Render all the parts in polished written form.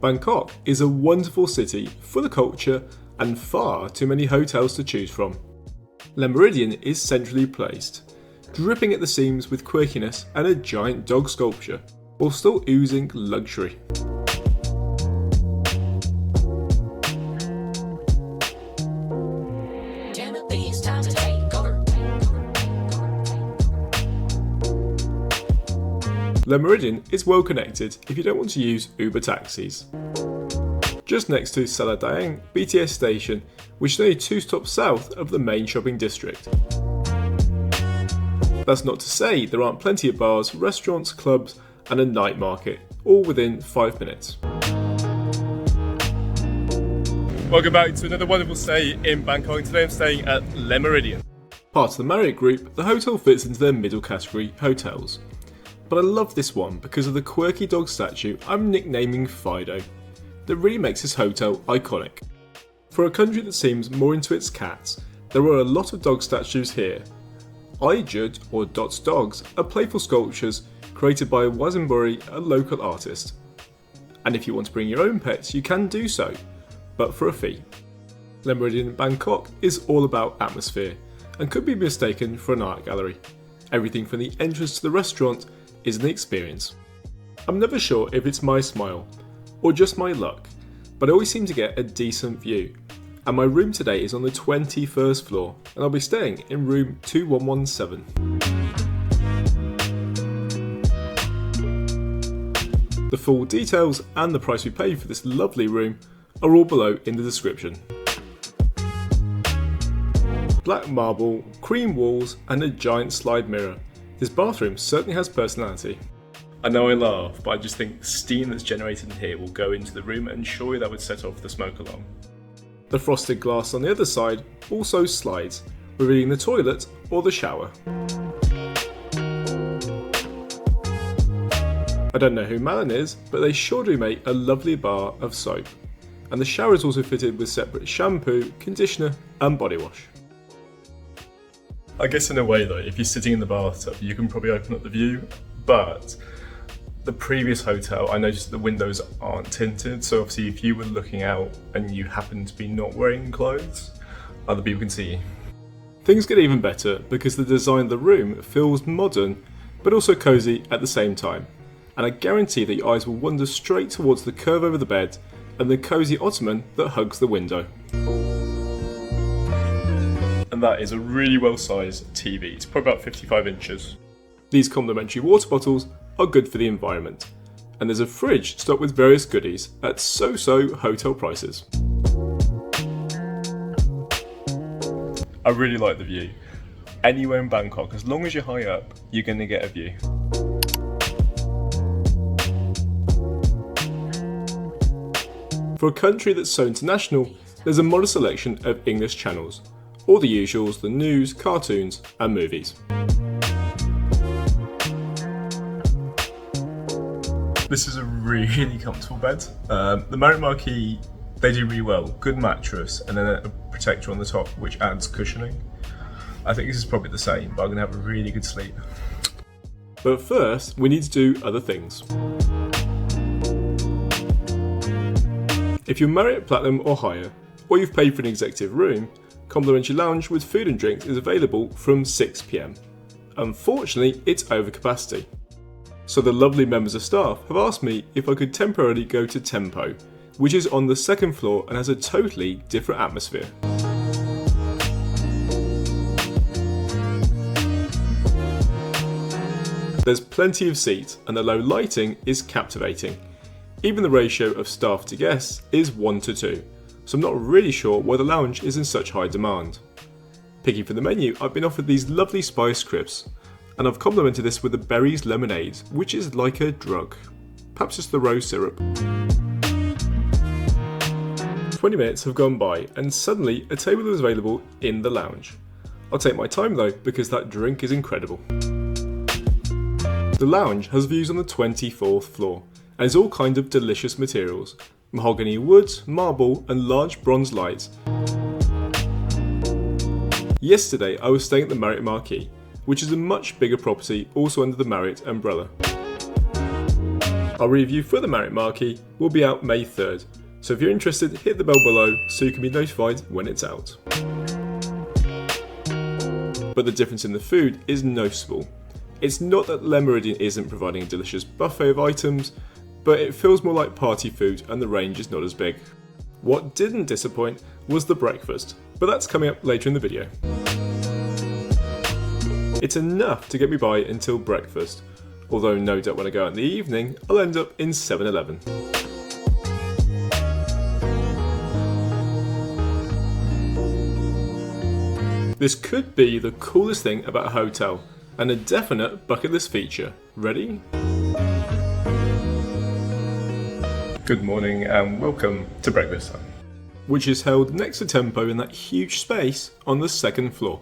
Bangkok is a wonderful city full of culture and far too many hotels to choose from. Le Méridien is centrally placed, dripping at the seams with quirkiness and a giant dog sculpture, while still oozing luxury. Le Méridien is well connected if you don't want to use Uber taxis. Just next to Salah Daeng BTS station, which is only 2 stops south of the main shopping district. That's not to say there aren't plenty of bars, restaurants, clubs and a night market, all within 5 minutes. Welcome back to another wonderful stay in Bangkok. Today I'm staying at Le Méridien. Part of the Marriott group, the hotel fits into their middle category hotels. But I love this one because of the quirky dog statue I'm nicknaming Fido, that really makes this hotel iconic. For a country that seems more into its cats, there are a lot of dog statues here. Ijud, or Dot's Dogs, are playful sculptures created by Wazimburi, a local artist. And if you want to bring your own pets, you can do so, but for a fee. Le Méridien Bangkok is all about atmosphere, and could be mistaken for an art gallery. Everything from the entrance to the restaurant is an experience. I'm never sure if it's my smile or just my luck, but I always seem to get a decent view, and my room today is on the 21st floor and I'll be staying in room 2117. The full details and the price we paid for this lovely room are all below in the description. Black marble, cream walls and a giant slide mirror. This bathroom certainly has personality. I know I laugh, but I just think the steam that's generated in here will go into the room and surely that would set off the smoke alarm. The frosted glass on the other side also slides, revealing the toilet or the shower. I don't know who Malin is, but they sure do make a lovely bar of soap. And the shower is also fitted with separate shampoo, conditioner and body wash. I guess in a way though, if you're sitting in the bathtub, you can probably open up the view, but the previous hotel, I noticed the windows aren't tinted, so obviously if you were looking out and you happen to be not wearing clothes, other people can see you. Things get even better because the design of the room feels modern, but also cozy at the same time, and I guarantee that your eyes will wander straight towards the curve over the bed and the cozy ottoman that hugs the window. And that is a really well-sized TV. It's probably about 55 inches. These complimentary water bottles are good for the environment. And there's a fridge stocked with various goodies at so-so hotel prices. I really like the view. Anywhere in Bangkok, as long as you're high up, you're going to get a view. For a country that's so international, there's a modest selection of English channels. All the usuals, the news, cartoons and movies. This is a really comfortable bed. The Marriott Marquis, they do really well. Good mattress and then a protector on the top which adds cushioning. I think this is probably the same, but I'm going to have a really good sleep. But first, we need to do other things. If you're Marriott Platinum or higher, or you've paid for an executive room, complimentary lounge with food and drinks is available from 6 PM. Unfortunately, it's over capacity. So the lovely members of staff have asked me if I could temporarily go to Tempo, which is on the 2nd floor and has a totally different atmosphere. There's plenty of seats and the low lighting is captivating. Even the ratio of staff to guests is 1:2. So I'm not really sure why the lounge is in such high demand. Picking from the menu, I've been offered these lovely spice crisps, and I've complimented this with a berries lemonade, which is like a drug. Perhaps just the rose syrup. 20 minutes have gone by, and suddenly a table is available in the lounge. I'll take my time though, because that drink is incredible. The lounge has views on the 24th floor, and is all kind of delicious materials. Mahogany wood, marble and large bronze lights. Yesterday I was staying at the Marriott Marquis, which is a much bigger property also under the Marriott umbrella. Our review for the Marriott Marquis will be out May 3rd, so if you're interested, hit the bell below so you can be notified when it's out. But the difference in the food is noticeable. It's not that Le Méridien isn't providing a delicious buffet of items, but it feels more like party food and the range is not as big. What didn't disappoint was the breakfast, but that's coming up later in the video. It's enough to get me by until breakfast, although no doubt when I go out in the evening, I'll end up in 7-Eleven. This could be the coolest thing about a hotel, and a definite bucket list feature. Ready? Good morning and welcome to breakfast time, which is held next to Tempo in that huge space on the second floor.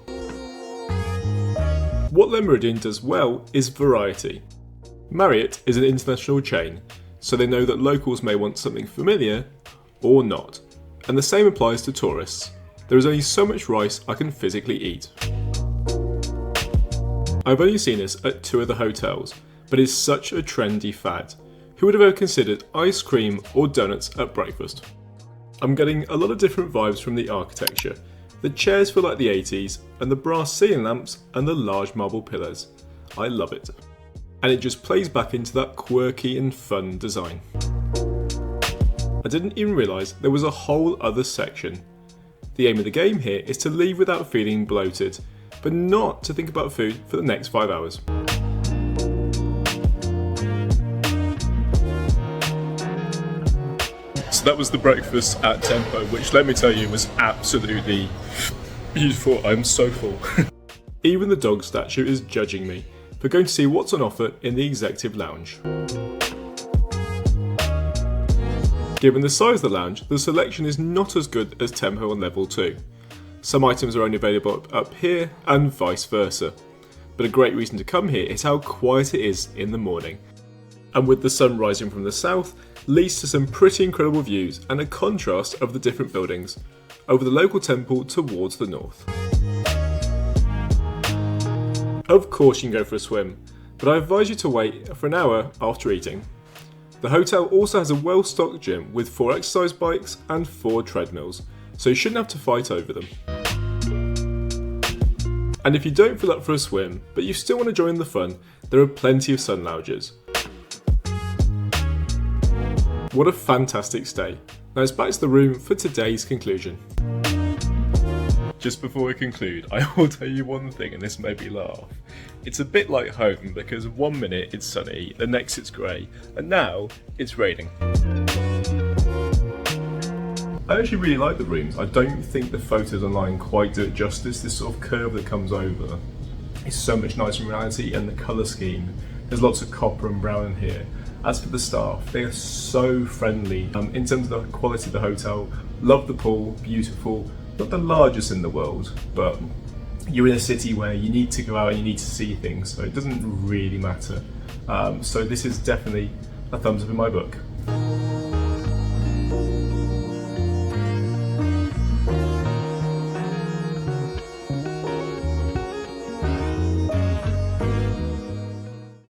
What Le Méridien does well is variety. Marriott is an international chain, so they know that locals may want something familiar or not, and the same applies to tourists. There is only so much rice I can physically eat. I've only seen this at 2 of the hotels, but it's such a trendy fad. Who would have ever considered ice cream or donuts at breakfast? I'm getting a lot of different vibes from the architecture. The chairs feel like the 80s, and the brass ceiling lamps and the large marble pillars. I love it. And it just plays back into that quirky and fun design. I didn't even realise there was a whole other section. The aim of the game here is to leave without feeling bloated, but not to think about food for the next 5 hours. So that was the breakfast at Tempo, which let me tell you was absolutely beautiful. I'm so full. Even the dog statue is judging me for going to see what's on offer in the executive lounge. Given the size of the lounge, the selection is not as good as Tempo on level 2. Some items are only available up here and vice versa. But a great reason to come here is how quiet it is in the morning. And with the sun rising from the south, leads to some pretty incredible views and a contrast of the different buildings, over the local temple towards the north. Of course you can go for a swim, but I advise you to wait for an hour after eating. The hotel also has a well-stocked gym with 4 exercise bikes and 4 treadmills, so you shouldn't have to fight over them. And if you don't feel up for a swim, but you still want to join the fun, there are plenty of sun lounges. What a fantastic stay. Now it's back to the room for today's conclusion. Just before we conclude, I will tell you one thing, and this made me laugh. It's a bit like home because 1 minute it's sunny, the next it's grey, and now it's raining. I actually really like the rooms. I don't think the photos online quite do it justice. This sort of curve that comes over is so much nicer in reality, and the colour scheme. There's lots of copper and brown in here. As for the staff, they are so friendly. In terms of the quality of the hotel, love the pool, beautiful. Not the largest in the world, but you're in a city where you need to go out and you need to see things, so it doesn't really matter. So this is definitely a thumbs up in my book.